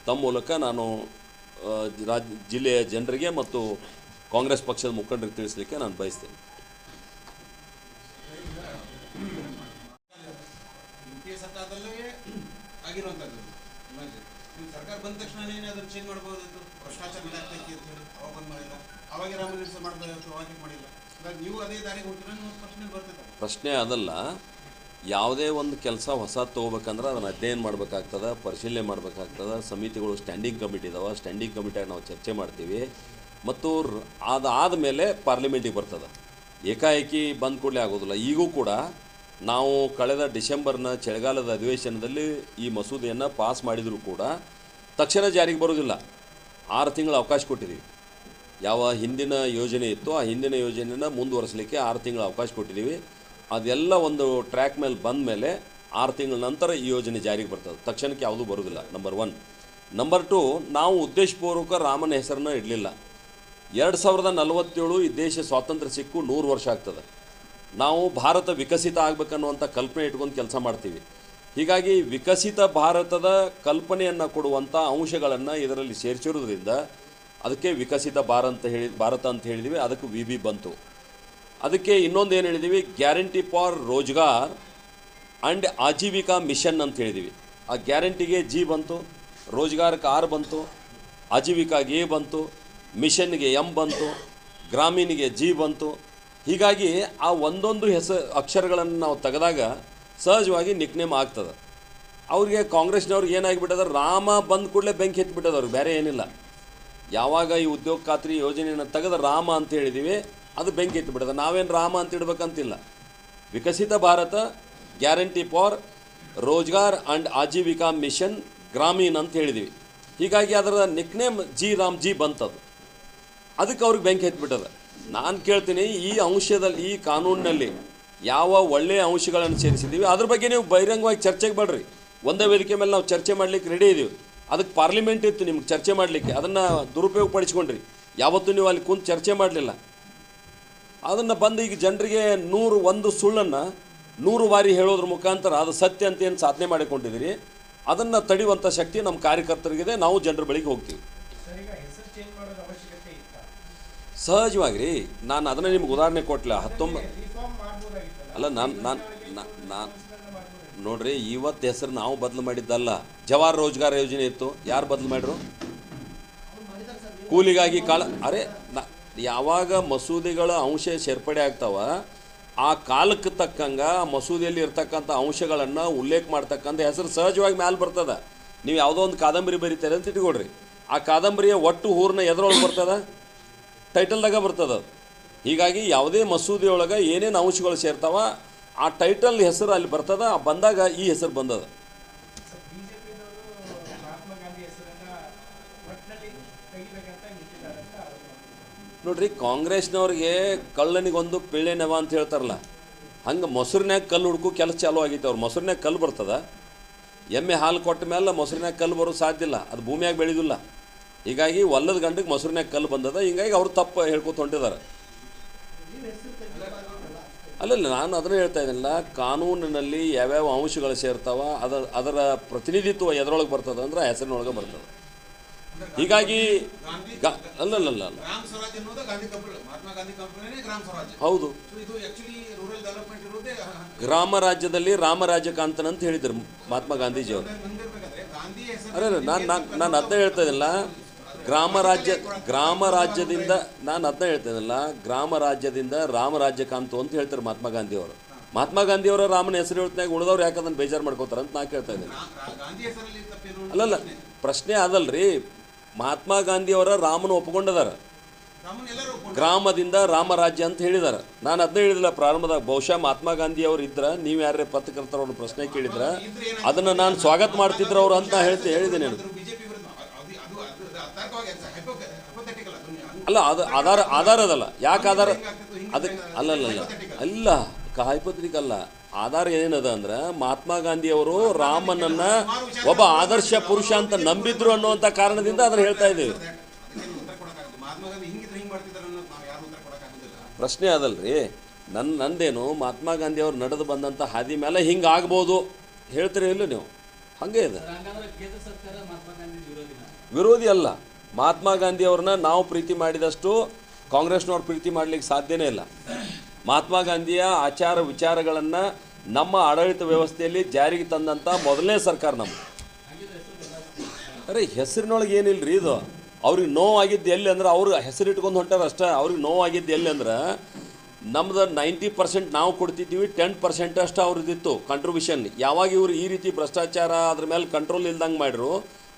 ತಮ್ಮ ಮೂಲಕ ನಾನು ಜಿಲ್ಲೆಯ ಜನರಿಗೆ ಮತ್ತು ಕಾಂಗ್ರೆಸ್ ಪಕ್ಷದ ಮುಖಂಡರಿಗೆ ತಿಳಿಸಲಿಕ್ಕೆ ನಾನು ಬಯಸ್ತೇನೆ. ಸರ್ಕಾರ ಬಂದ ತಕ್ಷಣ ಅದನ್ನು ಚೇಂಜ್ ಮಾಡಬಹುದಿತ್ತು, ಭ್ರಷ್ಟಾಚಾರ ಇಲಾಖೆ ಅವಾಗ ಬಂದ್ ಮಾಡಿಲ್ಲ, ಅವಾಗ ರಾಮನಿರ್ಸ ಮಾಡಬಹುದಿತ್ತು, ಅವಾಗ ಮಾಡಿಲ್ಲ. ನೀವು ಅದೇ ದಾರಿಗೆ ಹೋಗ್ತೀರಾ ಅನ್ನೋ ಪ್ರಶ್ನೆ ಬರ್ತದೆ. ಪ್ರಶ್ನೆ ಅದಲ್ಲ. ಯಾವುದೇ ಒಂದು ಕೆಲಸ ಹೊಸ ತೊಗೋಬೇಕಂದ್ರೆ ಅದನ್ನು ಅಧ್ಯಯನ ಮಾಡಬೇಕಾಗ್ತದೆ, ಪರಿಶೀಲನೆ ಮಾಡಬೇಕಾಗ್ತದೆ. ಸಮಿತಿಗಳು ಸ್ಟ್ಯಾಂಡಿಂಗ್ ಕಮಿಟಿ ಇದಾವೆ, ಸ್ಟ್ಯಾಂಡಿಂಗ್ ಕಮಿಟಿಯಾಗಿ ನಾವು ಚರ್ಚೆ ಮಾಡ್ತೀವಿ ಮತ್ತು ಅದಾದ ಮೇಲೆ ಪಾರ್ಲಿಮೆಂಟಿಗೆ ಬರ್ತದೆ. ಏಕಾಏಕಿ ಬಂದ ಕೂಡಲೇ ಆಗೋದಿಲ್ಲ. ಈಗೂ ಕೂಡ ನಾವು ಕಳೆದ ಡಿಸೆಂಬರ್ನ ಚಳಿಗಾಲದ ಅಧಿವೇಶನದಲ್ಲಿ ಈ ಮಸೂದೆಯನ್ನು ಪಾಸ್ ಮಾಡಿದರೂ ಕೂಡ ತಕ್ಷಣ ಜಾರಿಗೆ ಬರೋದಿಲ್ಲ. 6 ತಿಂಗಳ ಅವಕಾಶ ಕೊಟ್ಟಿದ್ದೀವಿ. ಯಾವ ಹಿಂದಿನ ಯೋಜನೆ ಇತ್ತು ಆ ಹಿಂದಿನ ಯೋಜನೆಯನ್ನು ಮುಂದುವರಿಸಲಿಕ್ಕೆ 6 ತಿಂಗಳ ಅವಕಾಶ ಕೊಟ್ಟಿದ್ದೀವಿ. ಅದೆಲ್ಲ ಒಂದು ಟ್ರ್ಯಾಕ್ ಮೇಲೆ ಬಂದ ಮೇಲೆ 6 ತಿಂಗಳ ನಂತರ ಈ ಯೋಜನೆ ಜಾರಿಗೆ ಬರ್ತದೆ. ತಕ್ಷಣಕ್ಕೆ ಯಾವುದೂ ಬರೋದಿಲ್ಲ. ನಂಬರ್ 1. ನಂಬರ್ 2, ನಾವು ಉದ್ದೇಶಪೂರ್ವಕ ರಾಮನ ಹೆಸರನ್ನು ಇಡಲಿಲ್ಲ. 2047 ಈ ದೇಶ ಸ್ವಾತಂತ್ರ್ಯ ಸಿಕ್ಕು 100 ವರ್ಷ ಆಗ್ತದೆ. ನಾವು ಭಾರತ ವಿಕಸಿತ ಆಗಬೇಕನ್ನುವಂಥ ಕಲ್ಪನೆ ಇಟ್ಕೊಂಡು ಕೆಲಸ ಮಾಡ್ತೀವಿ. ಹೀಗಾಗಿ ವಿಕಸಿತ ಭಾರತದ ಕಲ್ಪನೆಯನ್ನು ಕೊಡುವಂಥ ಅಂಶಗಳನ್ನು ಇದರಲ್ಲಿ ಸೇರಿಸಿರೋದ್ರಿಂದ ಅದಕ್ಕೆ ವಿಕಸಿತ ಭಾರತ ಅಂತ ಹೇಳಿದ್ವಿ. ಅದಕ್ಕೆ VB ಬಂತು. ಅದಕ್ಕೆ ಇನ್ನೊಂದು ಏನು ಹೇಳಿದ್ದೀವಿ, guarantee for Rozgar and Aajeevika mission ಅಂತ ಹೇಳಿದ್ದೀವಿ. ಆ ಗ್ಯಾರಂಟಿಗೆ G ಬಂತು, ರೋಜ್ಗಾರ್ಗೆ R ಬಂತು, ಆಜೀವಿಕಾಗೆ A ಬಂತು, ಮಿಷನ್ಗೆ M ಬಂತು, ಗ್ರಾಮೀಣಿಗೆ G ಬಂತು. ಹೀಗಾಗಿ ಆ ಒಂದೊಂದು ಅಕ್ಷರಗಳನ್ನು ನಾವು ತೆಗೆದಾಗ ಸಹಜವಾಗಿ ನಿಕ್ನೇಮ್ ಆಗ್ತದೆ. ಅವ್ರಿಗೆ ಕಾಂಗ್ರೆಸ್ನವ್ರಿಗೆ ಏನಾಗಿಬಿಟ್ಟದ, ರಾಮ ಬಂದ ಕೂಡಲೇ ಬೆಂಕಿ ಎತ್ತಿಬಿಟ್ಟದ. ಅವ್ರಿಗೆ ಬೇರೆ ಏನಿಲ್ಲ. ಯಾವಾಗ ಈ ಉದ್ಯೋಗ ಖಾತ್ರಿ ಯೋಜನೆಯನ್ನು ತೆಗೆದು ರಾಮ ಅಂತ ಹೇಳಿದ್ದೀವಿ, ಅದು ಬೆಂಕಿ ಎತ್ತಿಬಿಟ್ಟದ. ನಾವೇನು ರಾಮ ಅಂತ ಇಡ್ಬೇಕಂತಿಲ್ಲ. Viksit Bharat guarantee for Rozgar and Aajeevika mission Gramin ಅಂತ ಹೇಳಿದ್ದೀವಿ. ಹೀಗಾಗಿ ಅದರ ನಿಕ್ನೇಮ್ G ಬಂತದು. ಅದಕ್ಕೆ ಅವ್ರಿಗೆ ಬೆಂಕಿ ಎತ್ತಿಬಿಟ್ಟದ. ನಾನು ಕೇಳ್ತೀನಿ, ಈ ಅಂಶದಲ್ಲಿ ಈ ಕಾನೂನಿನಲ್ಲಿ ಯಾವ ಒಳ್ಳೆಯ ಅಂಶಗಳನ್ನು ಸೇರಿಸಿದ್ದೀವಿ ಅದ್ರ ಬಗ್ಗೆ ನೀವು ಬಹಿರಂಗವಾಗಿ ಚರ್ಚೆಗೆ ಬೇಡ್ರಿ. ಒಂದೇ ವೇದಿಕೆ ಮೇಲೆ ನಾವು ಚರ್ಚೆ ಮಾಡಲಿಕ್ಕೆ ರೆಡಿ ಇದ್ದೀವಿ. ಅದಕ್ಕೆ ಪಾರ್ಲಿಮೆಂಟ್ ಇತ್ತು ನಿಮ್ಗೆ ಚರ್ಚೆ ಮಾಡಲಿಕ್ಕೆ. ಅದನ್ನು ದುರುಪಯೋಗ ಪಡಿಸ್ಕೊಂಡ್ರಿ. ಯಾವತ್ತೂ ನೀವು ಅಲ್ಲಿ ಕುಂತು ಚರ್ಚೆ ಮಾಡಲಿಲ್ಲ. ಅದನ್ನು ಬಂದು ಈಗ ಜನರಿಗೆ 101 ಸುಳ್ಳನ್ನು 100 ಬಾರಿ ಹೇಳೋದ್ರ ಮುಖಾಂತರ ಅದು ಸತ್ಯ ಅಂತ ಏನು ಸಾಧನೆ ಮಾಡಿಕೊಂಡಿದ್ದೀರಿ, ಅದನ್ನು ತಡೆಯುವಂಥ ಶಕ್ತಿ ನಮ್ಮ ಕಾರ್ಯಕರ್ತರಿಗಿದೆ. ನಾವು ಜನರ ಬಳಿಗೆ ಹೋಗ್ತೀವಿ. ಸಹಜವಾಗಿ ರೀ, ನಾನು ಅದನ್ನು ನಿಮ್ಗೆ ಉದಾಹರಣೆ ಕೊಟ್ಟಲ. 19 ಅಲ್ಲ, ನಾನು ನೋಡ್ರಿ, ಇವತ್ತು ಹೆಸರು ನಾವು ಬದಲು ಮಾಡಿದ್ದಲ್ಲ. ಜವಾಹರ್ ರೋಜ್ಗಾರ್ ಯೋಜನೆ ಇತ್ತು, ಯಾರು ಬದಲು ಮಾಡ್ರು? ಕೂಲಿಗಾಗಿ ಅರೆ ಯಾವಾಗ ಮಸೂದೆಗಳ ಅಂಶ ಸೇರ್ಪಡೆ ಆಗ್ತಾವ ಆ ಕಾಲಕ್ಕೆ ತಕ್ಕಂಗೆ ಆ ಮಸೂದೆಯಲ್ಲಿ ಇರ್ತಕ್ಕಂಥ ಅಂಶಗಳನ್ನು ಉಲ್ಲೇಖ ಮಾಡ್ತಕ್ಕಂಥ ಹೆಸರು ಸಹಜವಾಗಿ ಮ್ಯಾಲೆ ಬರ್ತದೆ. ನೀವು ಯಾವುದೋ ಒಂದು ಕಾದಂಬರಿ ಬರೀತಾರೆ ಅಂತ ಇಟ್ಕೊಳ್ರಿ, ಆ ಕಾದಂಬರಿಯ ಒಟ್ಟು ಹೂರನ್ನ ಎದ್ರೊಳಗೆ ಬರ್ತದೆ? ಟೈಟಲ್ದಾಗ ಬರ್ತದೆ. ಹೀಗಾಗಿ ಯಾವುದೇ ಮಸೂದೆಯೊಳಗೆ ಏನೇನು ಅಂಶಗಳು ಸೇರ್ತಾವ ಆ ಟೈಟಲ್ ಹೆಸರು ಅಲ್ಲಿ ಬರ್ತದೆ. ಬಂದಾಗ ಈ ಹೆಸರು ಬಂದದ. ನೋಡ್ರಿ, ಕಾಂಗ್ರೆಸ್ನವ್ರಿಗೆ ಕಳ್ಳನಿಗೊಂದು ಪಿಳ್ಳೆನವ ಅಂತ ಹೇಳ್ತಾರಲ್ಲ, ಹಂಗೆ ಮೊಸರಿನ್ಯಾಗ ಕಲ್ಲು ಹುಡ್ಕು ಕೆಲಸ ಚಾಲೂ ಆಗೈತೆ. ಅವ್ರು ಮೊಸರಿನ್ಯಾಗ ಕಲ್ಲು ಬರ್ತದ. ಎಮ್ಮೆ ಹಾಲು ಕೊಟ್ಟ ಮೇಲೆ ಮೊಸರಿನ್ಯಾಗ ಕಲ್ಲು ಬರೋದು ಸಾಧ್ಯ ಇಲ್ಲ, ಅದು ಭೂಮಿಯಾಗ ಬೆಳೆದಿಲ್ಲ. ಹೀಗಾಗಿ ಒಲ್ಲದ ಗಂಡಿಗೆ ಮೊಸರಿನ್ಯಾಗ ಕಲ್ಲು ಬಂದದ. ಹೀಗಾಗಿ ಅವ್ರು ತಪ್ಪು ಹೇಳ್ಕೊತ ಹೊಂಟಿದ್ದಾರೆ. ಅಲ್ಲಲ್ಲ, ನಾನು ಅದನ್ನು ಹೇಳ್ತಾ ಇದ್ದೀನಲ್ಲ, ಕಾನೂನಿನಲ್ಲಿ ಯಾವ್ಯಾವ ಅಂಶಗಳು ಸೇರ್ತಾವ ಅದರ ಪ್ರತಿನಿಧಿತ್ವ ಎದರೊಳಗೆ ಬರ್ತದೆ ಅಂದ್ರೆ ಹೆಸರಿನೊಳಗೆ ಬರ್ತದೆ. ಹೀಗಾಗಿ ಅಲ್ಲಲ್ಲ, ಹೌದು, ಗ್ರಾಮ ರಾಜ್ಯದಲ್ಲಿ ರಾಮರಾಜ್ಯಕಾಂತನ ಅಂತ ಹೇಳಿದರು ಮಹಾತ್ಮ ಗಾಂಧೀಜಿಯವರು. ಅಲ್ಲ, ನಾನು ಅದನ್ನ ಹೇಳ್ತಾ ಇದ್ದಿಲ್ಲ. ಗ್ರಾಮ ರಾಜ್ಯದಿಂದ ನಾನು ಅದನ್ನ ಹೇಳ್ತಾ ಇದ್ದಿಲ್ಲ. ಗ್ರಾಮ ರಾಜ್ಯದಿಂದ ರಾಮರಾಜ್ಯಕಾಂತ ಅಂತ ಹೇಳ್ತಾರೆ ಮಹಾತ್ಮ ಗಾಂಧಿಯವರು. ಮಹಾತ್ಮ ಗಾಂಧಿಯವರ ರಾಮನ ಹೆಸರು ಹೇಳ್ತಾಗ ಉಳಿದವ್ರು ಯಾಕೆ ಅದನ್ನು ಬೇಜಾರು ಮಾಡ್ಕೋತಾರೆ ಅಂತ ನಾ ಕೇಳ್ತಾ ಇದ್ದೀನಿ. ಅಲ್ಲಲ್ಲ, ಪ್ರಶ್ನೆ ಅದಲ್ರಿ. ಮಹಾತ್ಮ ಗಾಂಧಿಯವರ ರಾಮನ ಒಪ್ಪಿಕೊಂಡಿದ್ದಾರೆ, ಗ್ರಾಮದಿಂದ ರಾಮರಾಜ್ಯ ಅಂತ ಹೇಳಿದ್ದಾರೆ. ನಾನು ಅದನ್ನ ಹೇಳಿದಿಲ್ಲ ಪ್ರಾರಂಭದಾಗ. ಬಹುಶಃ ಮಹಾತ್ಮ ಗಾಂಧಿಯವರು ಇದ್ರೆ ನೀವು ಯಾರೇ ಪತ್ರಕರ್ತರವ್ರ ಪ್ರಶ್ನೆ ಕೇಳಿದ್ರೆ ಅದನ್ನು ನಾನು ಸ್ವಾಗತ ಮಾಡ್ತಿದ್ರು ಅವ್ರು ಅಂತ ಹೇಳಿದ್ದೇನೆ. ಅಲ್ಲ, ಅದು ಆಧಾರ ಅದಲ್ಲ. ಯಾಕೆ ಆಧಾರ? ಅದಕ್ಕೆ ಅಲ್ಲ ಹೈಪೋಥೆಟಿಕ್ ಅಲ್ಲ. ಆಧಾರ ಏನದ ಅಂದ್ರೆ ಮಹಾತ್ಮ ಗಾಂಧಿಯವರು ರಾಮನನ್ನ ಒಬ್ಬ ಆದರ್ಶ ಪುರುಷ ಅಂತ ನಂಬಿದ್ರು ಅನ್ನುವಂಥ ಕಾರಣದಿಂದ ಅದನ್ನು ಹೇಳ್ತಾ ಇದ್ದೀವಿ. ಪ್ರಶ್ನೆ ಅದಲ್ರಿ. ನಂದೇನು ಮಹಾತ್ಮ ಗಾಂಧಿಯವರು ನಡೆದು ಬಂದಂಥ ಹಾದಿ ಮೇಲೆ ಹಿಂಗೆ ಆಗ್ಬೋದು ಹೇಳ್ತೀರಿ ಇಲ್ಲ ನೀವು? ಹಾಗೆ ಇದೆ. ವಿರೋಧಿ ಅಲ್ಲ. ಮಹಾತ್ಮ ಗಾಂಧಿಯವ್ರನ್ನ ನಾವು ಪ್ರೀತಿ ಮಾಡಿದಷ್ಟು ಕಾಂಗ್ರೆಸ್ನವ್ರು ಪ್ರೀತಿ ಮಾಡಲಿಕ್ಕೆ ಸಾಧ್ಯನೇ ಇಲ್ಲ. ಮಹಾತ್ಮ ಗಾಂಧಿಯ ಆಚಾರ ವಿಚಾರಗಳನ್ನು ನಮ್ಮ ಆಡಳಿತ ವ್ಯವಸ್ಥೆಯಲ್ಲಿ ಜಾರಿಗೆ ತಂದಂಥ ಮೊದಲನೇ ಸರ್ಕಾರ ನಮ್ಮದು. ಅರೆ ಹೆಸರಿನೊಳಗೆ ಏನಿಲ್ಲ ರೀ ಇದು. ಅವ್ರಿಗೆ ನೋವಾಗಿದ್ದು ಎಲ್ಲಿ ಅಂದ್ರೆ ಅವ್ರು ಹೆಸರಿಟ್ಕೊಂಡು ಹೊಂಟಾರ ಅಷ್ಟೇ. ಅವ್ರಿಗೆ ನೋವಾಗಿದ್ದು ಎಲ್ಲಿ ಅಂದ್ರೆ ನಮ್ದು 90% ನಾವು ಕೊಡ್ತಿದ್ದೀವಿ, 10% ಅಷ್ಟು ಅವ್ರದ್ದಿತ್ತು ಕಾಂಟ್ರಿಬ್ಯೂಷನ್. ಯಾವಾಗ ಇವರು ಈ ರೀತಿ ಭ್ರಷ್ಟಾಚಾರ ಅದ್ರ ಮೇಲೆ ಕಂಟ್ರೋಲ್ ಇಲ್ದಂಗೆ ಮಾಡಿದ್ರು,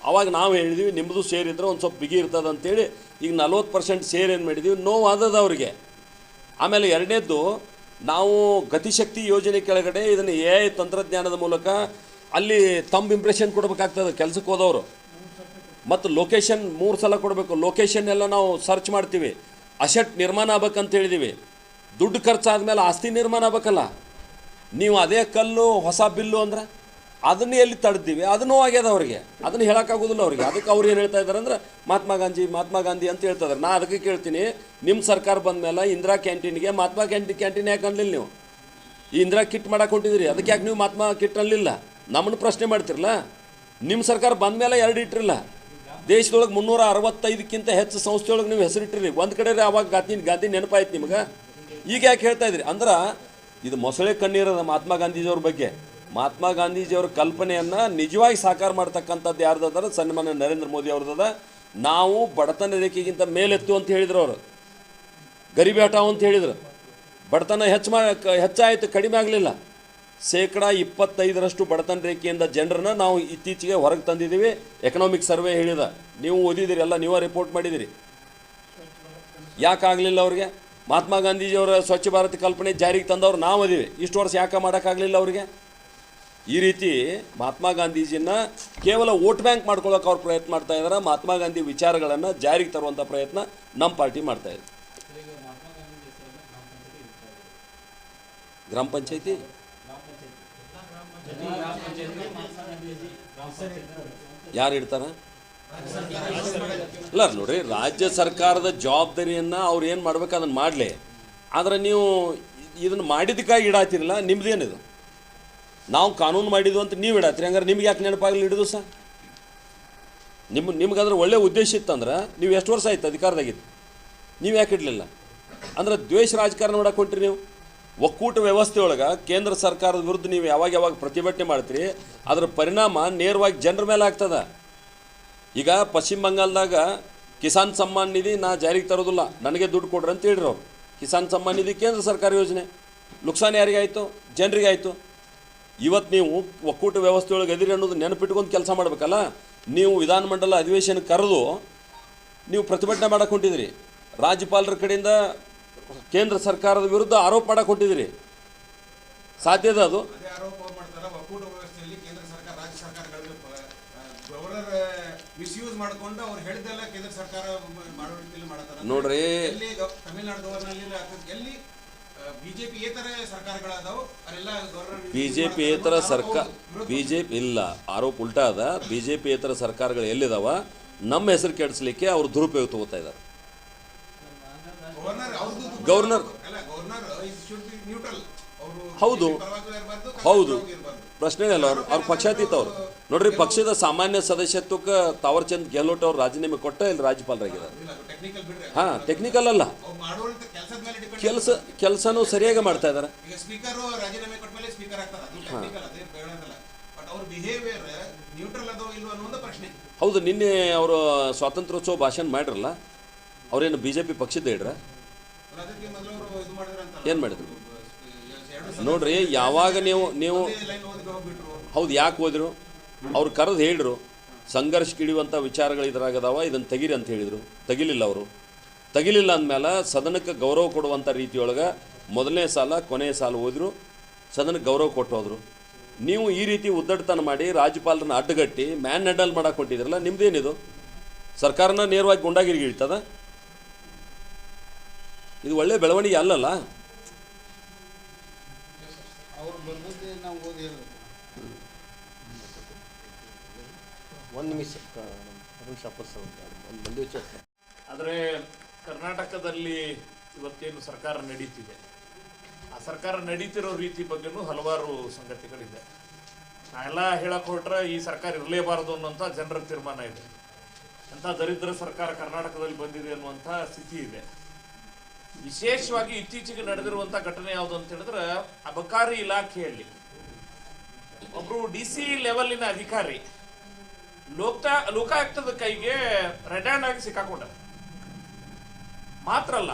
ಅವಾಗ ನಾವು ಹೇಳಿದ್ವಿ ನಿಮ್ಮದು ಶೇರ್ ಇದ್ರೆ ಒಂದು ಸ್ವಲ್ಪ ಬಿಗಿ ಇರ್ತದೆ ಅಂತೇಳಿ. ಈಗ 40% ಶೇರ್ ಏನು ಮಾಡಿದ್ದೀವಿ, ನೋವಾದದ ಅವರಿಗೆ. ಆಮೇಲೆ ಎರಡನೇದ್ದು, ನಾವು ಗತಿಶಕ್ತಿ ಯೋಜನೆ ಕೆಳಗಡೆ ಇದನ್ನು AI ತಂತ್ರಜ್ಞಾನದ ಮೂಲಕ ಅಲ್ಲಿ ತಮ್ಮ ಇಂಪ್ರೆಷನ್ ಕೊಡಬೇಕಾಗ್ತದೆ ಕೆಲಸಕ್ಕೆ ಹೋದವರು. ಮತ್ತು ಲೊಕೇಶನ್ 3 ಸಲ ಕೊಡಬೇಕು. ಲೊಕೇಶನ್ ಎಲ್ಲ ನಾವು ಸರ್ಚ್ ಮಾಡ್ತೀವಿ. ಅಸೆಟ್ ನಿರ್ಮಾಣ ಆಗ್ಬೇಕಂತ ಹೇಳಿದ್ದೀವಿ. ದುಡ್ಡು ಖರ್ಚಾದ್ಮೇಲೆ ಆಸ್ತಿ ನಿರ್ಮಾಣ ಆಗ್ಬೇಕಲ್ಲ. ನೀವು ಅದೇ ಕಲ್ಲು ಹೊಸ ಬಿಲ್ಲು ಅಂದ್ರೆ ಅದನ್ನೇ ಎಲ್ಲಿ ತಡೆದೀವಿ, ಅದನ್ನೂ ಆಗ್ಯದ ಅವರಿಗೆ. ಅದನ್ನು ಹೇಳೋಕ್ಕಾಗೋದಿಲ್ಲ ಅವ್ರಿಗೆ. ಅದಕ್ಕೆ ಅವ್ರು ಏನು ಹೇಳ್ತಾ ಇದ್ದಾರೆ ಅಂದ್ರೆ ಮಹಾತ್ಮ ಗಾಂಧಿ ಅಂತ ಹೇಳ್ತಾ ಇದ್ದಾರೆ. ನಾ ಅದಕ್ಕೆ ಕೇಳ್ತೀನಿ, ನಿಮ್ಮ ಸರ್ಕಾರ ಬಂದ ಮೇಲೆ ಇಂದಿರಾ ಕ್ಯಾಂಟೀನ್ಗೆ ಮಹಾತ್ಮ ಕ್ಯಾಂಟೀನ್ ಯಾಕೆ ಅನ್ಲಿಲ್ಲ ನೀವು? ಈ ಇಂದಿರಾ ಕಿಟ್ ಮಾಡಕ್ಕೆ ಹೊಂಟಿದ್ರಿ, ಅದಕ್ಕೆ ಯಾಕೆ ನೀವು ಮಹಾತ್ಮ ಕಿಟ್ ಅನ್ಲಿಲ್ಲ? ನಮ್ಮನ್ನು ಪ್ರಶ್ನೆ ಮಾಡ್ತಿರಲ್ಲ. ನಿಮ್ಮ ಸರ್ಕಾರ ಬಂದ ಮೇಲೆ 2 ಇಟ್ಟಿರಲ್ಲ. ದೇಶದೊಳಗೆ 365ಕ್ಕಿಂತ ಹೆಚ್ಚು ಸಂಸ್ಥೆಯೊಳಗೆ ನೀವು ಹೆಸರಿಟ್ಟಿರಿ. ಒಂದು ಕಡೆ ಅವಾಗ ಗಾಂಧಿ ನೆನಪಾಯ್ತು ನಿಮ್ಗೆ. ಈಗ ಯಾಕೆ ಹೇಳ್ತಾ ಇದ್ರಿ ಅಂದ್ರೆ ಇದು ಮೊಸಳೆ ಕಣ್ಣೀರದ ಮಹಾತ್ಮ ಗಾಂಧೀಜಿಯವ್ರ ಬಗ್ಗೆ. ಮಹಾತ್ಮ ಗಾಂಧೀಜಿಯವ್ರ ಕಲ್ಪನೆಯನ್ನು ನಿಜವಾಗಿ ಸಾಕಾರ ಮಾಡ್ತಕ್ಕಂಥದ್ದು ಯಾರ್ದಾದ್ರೆ ಸನ್ಮಾನ್ಯ ನರೇಂದ್ರ ಮೋದಿ ಅವ್ರದ್ದು. ನಾವು ಬಡತನ ರೇಖೆಗಿಂತ ಮೇಲೆತ್ತು ಅಂತ ಹೇಳಿದ್ರು ಅವರು. ಗರೀಬಿ ಹಠಾವ್ ಅಂತ ಹೇಳಿದರು. ಬಡತನ ಹೆಚ್ಚಾಯಿತು, ಕಡಿಮೆ ಆಗಲಿಲ್ಲ. 25% ಬಡತನ ರೇಖೆಯಿಂದ ಜನರನ್ನ ನಾವು ಇತ್ತೀಚೆಗೆ ಹೊರಗೆ ತಂದಿದ್ದೀವಿ. ಎಕನಾಮಿಕ್ ಸರ್ವೆ ಹೇಳಿದ, ನೀವು ಓದಿದಿರಿ ಎಲ್ಲ, ನೀವೇ ರಿಪೋರ್ಟ್ ಮಾಡಿದಿರಿ. ಯಾಕಾಗಲಿಲ್ಲ ಅವ್ರಿಗೆ? ಮಹಾತ್ಮ ಗಾಂಧೀಜಿಯವರ ಸ್ವಚ್ಛ ಭಾರತ ಕಲ್ಪನೆ ಜಾರಿಗೆ ತಂದವ್ರು ನಾವು ಅದೀವಿ. ಇಷ್ಟು ವರ್ಷ ಯಾಕೆ ಮಾಡೋಕ್ಕಾಗಲಿಲ್ಲ ಅವ್ರಿಗೆ? ಈ ರೀತಿ ಮಹಾತ್ಮ ಗಾಂಧೀಜಿನ ಕೇವಲ ವೋಟ್ ಬ್ಯಾಂಕ್ ಮಾಡ್ಕೊಳ್ಳೋಕೆ ಅವ್ರು ಪ್ರಯತ್ನ ಮಾಡ್ತಾ ಇದ್ದಾರೆ. ಮಹಾತ್ಮ ಗಾಂಧಿ ವಿಚಾರಗಳನ್ನು ಜಾರಿಗೆ ತರುವಂಥ ಪ್ರಯತ್ನ ನಮ್ಮ ಪಾರ್ಟಿ ಮಾಡ್ತಾ ಇದೆ. ಗ್ರಾಮ ಪಂಚಾಯತಿ ಯಾರು ಇಡ್ತಾರ? ಇಲ್ಲ ನೋಡ್ರಿ, ರಾಜ್ಯ ಸರ್ಕಾರದ ಜವಾಬ್ದಾರಿಯನ್ನು ಅವ್ರು ಏನು ಮಾಡ್ಬೇಕು ಅದನ್ನು ಮಾಡಲಿ. ಆದರೆ ನೀವು ಇದನ್ನು ಮಾಡಿದ್ದಕ್ಕಾಗಿ ಇಡಾತಿರಲ್ಲ, ನಿಮ್ದೇನಿದು? ನಾವು ಕಾನೂನು ಮಾಡಿದ್ವು ಅಂತ ನೀವು ಇಡತ್ತೀರಿ. ಹಂಗಾರೆ ನಿಮ್ಗೆ ಯಾಕೆ ನೆನಪಾಗಲಿ ಹಿಡಿದು ಸಹ? ನಿಮ್ಗೆ ಅದ್ರ ಒಳ್ಳೆ ಉದ್ದೇಶ ಇತ್ತಂದ್ರೆ ನೀವು ಎಷ್ಟು ವರ್ಷ ಆಯ್ತು ಅಧಿಕಾರದಾಗಿತ್ತು? ನೀವು ಯಾಕೆ ಇಡಲಿಲ್ಲ? ಅಂದ್ರೆ ದ್ವೇಷ ರಾಜಕಾರಣ ಮಾಡಕ್ಕೆ ಹೊಂಟ್ರಿ ನೀವು. ಒಕ್ಕೂಟ ವ್ಯವಸ್ಥೆಯೊಳಗೆ ಕೇಂದ್ರ ಸರ್ಕಾರದ ವಿರುದ್ಧ ನೀವು ಯಾವಾಗ ಪ್ರತಿಭಟನೆ ಮಾಡ್ತೀರಿ, ಅದರ ಪರಿಣಾಮ ನೇರವಾಗಿ ಜನರ ಮೇಲೆ ಆಗ್ತದೆ. ಈಗ ಪಶ್ಚಿಮ ಬಂಗಾಳದಾಗ ಕಿಸಾನ್ ಸಮ್ಮಾನ್ ನಿಧಿ ನಾ ಜಾರಿಗೆ ತರೋದಿಲ್ಲ, ನನಗೆ ದುಡ್ಡು ಕೊಡ್ರಿ ಅಂತ ಹೇಳಿದ್ರು ಅವರು. ಕಿಸಾನ್ ಸಮ್ಮಾನ್ ನಿಧಿ ಕೇಂದ್ರ ಸರ್ಕಾರ ಯೋಜನೆ, ನುಕ್ಸಾನ್ ಯಾರಿಗಾಯಿತು? ಜನರಿಗೆ ಆಯಿತು. ಇವತ್ತು ನೀವು ಒಕ್ಕೂಟ ವ್ಯವಸ್ಥೆಯೊಳಗೆ ಎದಿರಿ ಅನ್ನೋದು ನೆನಪಿಟ್ಕೊಂಡು ಕೆಲಸ ಮಾಡಬೇಕಲ್ಲ. ನೀವು ವಿಧಾನಮಂಡಲ ಅಧಿವೇಶನ ಕರೆದು ನೀವು ಪ್ರತಿಭಟನೆ ಮಾಡಕ್ಕೆ ಹೊಂಟಿದ್ರಿ. ರಾಜ್ಯಪಾಲರ ಕಡೆಯಿಂದ ಕೇಂದ್ರ ಸರ್ಕಾರದ ವಿರುದ್ಧ ಆರೋಪ ಮಾಡಕ್ಕೆ ಹೊಂಟಿದ್ರಿ. ಸಾಧ್ಯದ ಅದು? ಅದೇ ಆರೋಪ ಮಾಡ್ತಾರೆ. ಒಕ್ಕೂಟ ವ್ಯವಸ್ಥೆಯಲ್ಲಿ ಕೇಂದ್ರ ಸರ್ಕಾರ ರಾಜ್ಯ ಸರ್ಕಾರಗಳಿಗೆ ಗವರ್ನರ್ ಮಿಸ್ಯೂಸ್ ಮಾಡಿಕೊಂಡು ಅವ್ರು ಹೇಳಿದೆಲ್ಲ ಕೇಂದ್ರ ಸರ್ಕಾರ ಮಾಡೋ ರೀತಿಯಲ್ಲಿ ಮಾಡ್ತಾರೆ. ನೋಡ್ರಿ, ಎಲ್ಲಿ ತಮಿಳುನಾಡು ಗವರ್ನರ್ ಎಲ್ಲಿ ಬಿಜೆಪಿ ಏತರ ಸರ್ಕಾರಗಳಾದವು ಅಲ್ಲೆಲ್ಲ ಗವರ್ನರ್ ಬಿಜೆಪಿ ಏತರ ಸರ್ಕಾರ ಬಿಜೆಪಿ ಇಲ್ಲ, ಆರೋಪ ಉಲ್ಟಾ ಅದ. ಬಿಜೆಪಿ ಏತರ ಸರ್ಕಾರಗಳು ಎಲ್ಲಿದಾವ ನಮ್ಮ ಹೆಸರು ಕೆಡಿಸ್ಲಿಕ್ಕೆ ಅವ್ರು ದುರುಪಯೋಗ ತಗೋತಾ ಇದ್ದಾರೆ. ಗವರ್ನರ್ ಹೌದು ಹೌದು, ಪ್ರಶ್ನೆ ಇಲ್ಲ. ಅವ್ರ ಪಕ್ಷಾತೀತ ಅವರು. ನೋಡ್ರಿ, ಪಕ್ಷದ ಸಾಮಾನ್ಯ ಸದಸ್ಯತ್ವಕ್ಕೆ ತಾವರ್ಚಂದ್ ಗೆಹ್ಲೋಟ್ ಅವ್ರು ರಾಜೀನಾಮೆ ಕೊಟ್ಟ ಇಲ್ಲಿ ರಾಜ್ಯಪಾಲರಾಗಿದ್ದಾರೆ. ಹಾಂ, ಟೆಕ್ನಿಕಲ್ ಅಲ್ಲ, ಕೆಲಸನೂ ಸರಿಯಾಗಿ ಮಾಡ್ತಾ ಇದ್ದಾರೆ. ಹೌದು, ನಿನ್ನೆ ಅವರು ಸ್ವಾತಂತ್ರ್ಯೋತ್ಸವ ಭಾಷಣ ಮಾಡಿರಲ್ಲ, ಅವ್ರೇನು BJP ಪಕ್ಷದ ಹೇಳ್ರ? ಏನು ಮಾಡಿದ್ರು ನೋಡ್ರಿ. ಯಾವಾಗ ನೀವು ಹೌದು, ಯಾಕೆ ಹೋದ್ರು? ಅವ್ರು ಕರೆದು ಹೇಳಿದ್ರು ಸಂಘರ್ಷಕ್ಕಿಡಿಯುವಂಥ ವಿಚಾರಗಳು ಇದ್ರಾಗದಾವ, ಇದನ್ನು ತೆಗೀರಿ ಅಂತ ಹೇಳಿದರು. ತೆಗಿಲಿಲ್ಲ ಅವರು. ತೆಗಿಲಿಲ್ಲ ಅಂದಮೇಲೆ ಸದನಕ್ಕೆ ಗೌರವ ಕೊಡುವಂಥ ರೀತಿಯೊಳಗೆ ಮೊದಲನೇ ಸಾಲ ಕೊನೆಯ ಸಾಲ ಹೋದ್ರು, ಸದನಕ್ಕೆ ಗೌರವ ಕೊಟ್ಟು ಹೋದರು. ನೀವು ಈ ರೀತಿ ಉದ್ದಟತನ ಮಾಡಿ ರಾಜ್ಯಪಾಲರನ್ನ ಅಡ್ಡಗಟ್ಟಿ ಮ್ಯಾನ್ ಹ್ಯಾಂಡಲ್ ಮಾಡಕ್ಕೆ ಕೊಟ್ಟಿದ್ರಲ್ಲ, ನಿಮ್ದೇನಿದು? ಸರ್ಕಾರನ ನೇರವಾಗಿ ಗುಂಡಾಗಿರಿಗೆ ಇಳ್ತದ? ಇದು ಒಳ್ಳೆ ಬೆಳವಣಿಗೆ ಅಲ್ಲಲ್ಲ. ಆದರೆ ಕರ್ನಾಟಕದಲ್ಲಿ ಇವತ್ತೇನು ಸರ್ಕಾರ ನಡೀತಿದೆ, ಆ ಸರ್ಕಾರ ನಡೀತಿರೋ ರೀತಿ ಬಗ್ಗೆನೂ ಹಲವಾರು ಸಂಗತಿಗಳಿದೆ. ನಾವೆಲ್ಲ ಹೇಳಕ್ ಹೊರಟ್ರೆ ಈ ಸರ್ಕಾರ ಇರಲೇಬಾರದು ಅನ್ನೋಂಥ ಜನರ ತೀರ್ಮಾನ ಇದೆ. ಅಂತ ದರಿದ್ರ ಸರ್ಕಾರ ಕರ್ನಾಟಕದಲ್ಲಿ ಬಂದಿದೆ ಅನ್ನುವಂಥ ಸ್ಥಿತಿ ಇದೆ. ವಿಶೇಷವಾಗಿ ಇತ್ತೀಚೆಗೆ ನಡೆದಿರುವಂಥ ಘಟನೆ ಯಾವುದು ಅಂತ ಹೇಳಿದ್ರೆ, ಅಬಕಾರಿ ಇಲಾಖೆಯಲ್ಲಿ ಒಬ್ರು DC ಲೆವೆಲಿನ ಅಧಿಕಾರಿ ಲೋಕಾಯುಕ್ತದ ಕೈಗೆ ರೆಡ್ ಹ್ಯಾಂಡ್ ಆಗಿ ಸಿಕ್ಕಾಕೊಂಡ. ಮಾತ್ರ ಅಲ್ಲ,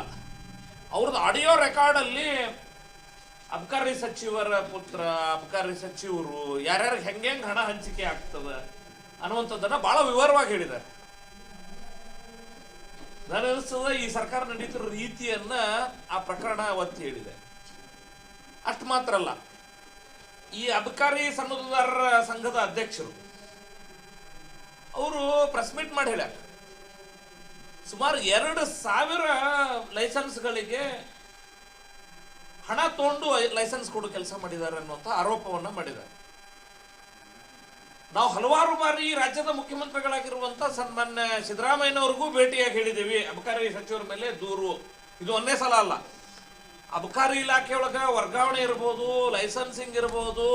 ಅವ್ರದ್ದು ಆಡಿಯೋ ರೆಕಾರ್ಡಲ್ಲಿ ಅಬಕಾರಿ ಸಚಿವರ ಪುತ್ರ, ಅಬಕಾರಿ ಸಚಿವರು ಯಾರ್ಯಾರಿಗೆ ಹೆಂಗೆ ಹಣ ಹಂಚಿಕೆ ಆಗ್ತದ ಅನ್ನುವಂಥದ್ದನ್ನ ಬಹಳ ವಿವರವಾಗಿ ಹೇಳಿದ್ದಾರೆ. ನನಗನ್ನಿಸ್ತದ ಈ ಸರ್ಕಾರ ನಡೀತಿರೋ ರೀತಿಯನ್ನ ಆ ಪ್ರಕರಣ ಒತ್ತಿ ಹೇಳಿದೆ. ಅಷ್ಟು ಮಾತ್ರ ಅಲ್ಲ, ಈ ಅಬಕಾರಿ ಸನ್ನದುದಾರರ ಸಂಘದ ಅಧ್ಯಕ್ಷರು ಅವರು ಪ್ರೆಸ್ ಮೀಟ್ ಮಾಡಿ ಹೇಳ್ಯಾರ, ಸುಮಾರು 2,000 ಲೈಸೆನ್ಸ್ಗಳಿಗೆ ಹಣ ತಗೊಂಡು ಲೈಸೆನ್ಸ್ ಕೊಡು ಕೆಲಸ ಮಾಡಿದ್ದಾರೆ ಅನ್ನುವಂಥ ಆರೋಪವನ್ನ ಮಾಡಿದ್ದಾರೆ. ನಾವು ಹಲವಾರು ಬಾರಿ ರಾಜ್ಯದ ಮುಖ್ಯಮಂತ್ರಿಗಳಾಗಿರುವಂತ ಸನ್ಮಾನ್ಯ ಸಿದ್ದರಾಮಯ್ಯನವ್ರಿಗೂ ಭೇಟಿಯಾಗಿ ಹೇಳಿದ್ದೀವಿ ಅಬಕಾರಿ ಸಚಿವರ ಮೇಲೆ ದೂರು. ಇದು ಒಂದೇ ಸಲ ಅಲ್ಲ, ಅಬಕಾರಿ ಇಲಾಖೆಯೊಳಗೆ ವರ್ಗಾವಣೆ ಇರ್ಬೋದು, ಲೈಸೆನ್ಸಿಂಗ್ ಇರ್ಬೋದು,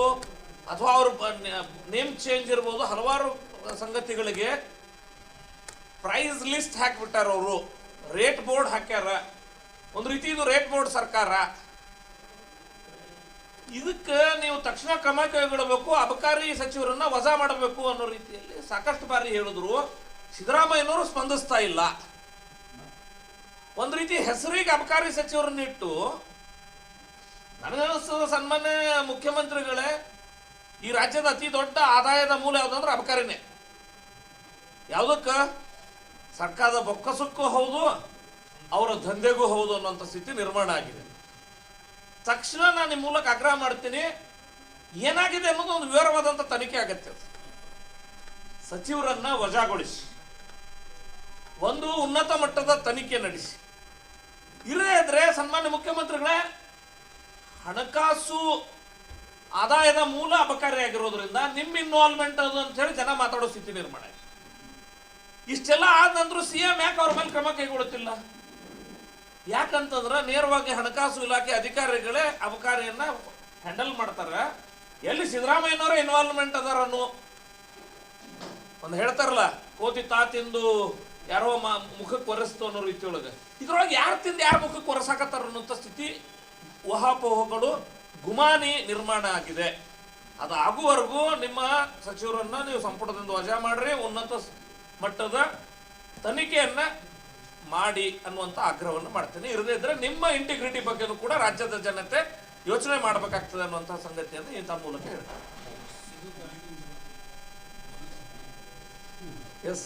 ಅಥವಾ ಅವ್ರ ನೇಮ್ ಚೇಂಜ್ ಇರ್ಬೋದು, ಹಲವಾರು ಸಂಗತಿಗಳಿಗೆ ಪ್ರೈಸ್ ಲಿಸ್ಟ್ ಹಾಕಿಬಿಟ್ಟಾರ. ಅವರು ರೇಟ್ ಬೋರ್ಡ್ ಹಾಕ್ಯಾರ. ಒಂದು ರೀತಿ ಇದು ರೇಟ್ ಬೋರ್ಡ್ ಸರ್ಕಾರ. ಇದಕ್ಕೆ ನೀವು ತಕ್ಷಣ ಕ್ರಮ ಕೈಗೊಳ್ಳಬೇಕು, ಅಬಕಾರಿ ಸಚಿವರನ್ನ ವಜಾ ಮಾಡಬೇಕು ಅನ್ನೋ ರೀತಿಯಲ್ಲಿ ಸಾಕಷ್ಟು ಬಾರಿ ಹೇಳಿದ್ರು. ಸಿದ್ದರಾಮಯ್ಯನವರು ಸ್ಪಂದಿಸ್ತಾ ಇಲ್ಲ. ಒಂದು ರೀತಿ ಹೆಸರಿಗೆ ಅಬಕಾರಿ ಸಚಿವರನ್ನಿಟ್ಟು ನನಗನ್ನಿಸ್ತದ ಸನ್ಮಾನ್ಯ ಮುಖ್ಯಮಂತ್ರಿಗಳೇ, ಈ ರಾಜ್ಯದ ಅತಿ ದೊಡ್ಡ ಆದಾಯದ ಮೂಲ ಯಾವುದಂದ್ರೆ ಅಬಕಾರಿನೇ. ಯಾವುದಕ್ಕೆ? ಸರ್ಕಾರದ ಬೊಕ್ಕಸಕ್ಕೂ ಹೌದು, ಅವರ ದಂಧೆಗೂ ಹೌದು ಅನ್ನೋಂಥ ಸ್ಥಿತಿ ನಿರ್ಮಾಣ ಆಗಿದೆ. ತಕ್ಷಣ ನಾನು ನಿಮ್ಮ ಮೂಲಕ ಆಗ್ರಹ ಮಾಡ್ತೀನಿ, ಏನಾಗಿದೆ ಅನ್ನೋದು ಒಂದು ವಿವರವಾದಂಥ ತನಿಖೆ ಆಗತ್ತೆ. ಸಚಿವರನ್ನ ವಜಾಗೊಳಿಸಿ ಒಂದು ಉನ್ನತ ಮಟ್ಟದ ತನಿಖೆ ನಡೆಸಿ. ಇರೇ ಇದ್ರೆ ಸನ್ಮಾನ್ಯ ಮುಖ್ಯಮಂತ್ರಿಗಳೇ, ಹಣಕಾಸು ಆದಾಯದ ಮೂಲ ಅಬಕಾರಿ ಆಗಿರೋದ್ರಿಂದ ನಿಮ್ಮ ಇನ್ವಾಲ್ವ್ಮೆಂಟ್ ಅದು ಅಂತ ಹೇಳಿ ಜನ ಮಾತಾಡೋ ಸ್ಥಿತಿ ನಿರ್ಮಾಣ ಆಗಿದೆ. ಇಷ್ಟೆಲ್ಲ ಆದ ನಂತರ CM ಯಾಕೆ ಅವ್ರ ಮೇಲೆ ಕ್ರಮ ಕೈಗೊಳ್ಳುತ್ತಿಲ್ಲ? ಯಾಕಂತಂದ್ರೆ ನೇರವಾಗಿ ಹಣಕಾಸು ಇಲಾಖೆ ಅಧಿಕಾರಿಗಳೇ ಅಬಕಾರಿಯನ್ನ ಹ್ಯಾಂಡಲ್ ಮಾಡ್ತಾರೆ. ಎಲ್ಲಿ ಸಿದ್ದರಾಮಯ್ಯನವರ ಇನ್ವಾಲ್ವ್ಮೆಂಟ್ ಅದಾರನ್ನು ಒಂದು ಹೇಳ್ತಾರಲ್ಲ, ಕೋತಿ ತಿಂದು ಯಾರೋ ಮುಖಕ್ಕೆ ಒರೆಸ್ತು ಅನ್ನೋ ರೀತಿಯೊಳಗೆ ಇದ್ರೊಳಗೆ ಯಾರು ತಿಂದು ಯಾರ ಮುಖಕ್ಕೆ ಒರೆಸಾಕತ್ತಾರ ಅನ್ನೋಂಥ ಸ್ಥಿತಿ, ಊಹಾಪೋಹಗಳು, ಗುಮಾನಿ ನಿರ್ಮಾಣ ಆಗಿದೆ. ಅದು ಆಗುವವರೆಗೂ ನಿಮ್ಮ ಸಚಿವರನ್ನ ನೀವು ಸಂಪುಟದಿಂದ ವಜಾ ಮಾಡ್ರಿ, ಉನ್ನತ ಮಟ್ಟದ ತನಿಖೆಯನ್ನ ಮಾಡಿ ಅನ್ನುವಂಥ ಆಗ್ರಹವನ್ನು ಮಾಡ್ತೇನೆ. ಇರದೇ ಇದ್ರೆ ನಿಮ್ಮ ಇಂಟಿಗ್ರಿಟಿ ಬಗ್ಗೆನೂ ಕೂಡ ರಾಜ್ಯದ ಜನತೆ ಯೋಚನೆ ಮಾಡಬೇಕಾಗ್ತದೆ ಅನ್ನುವಂಥ ಸಂಗತಿಯನ್ನು ಇಂಥ ಮೂಲಕ ಹೇಳ್ತಾರೆ. ಎಸ್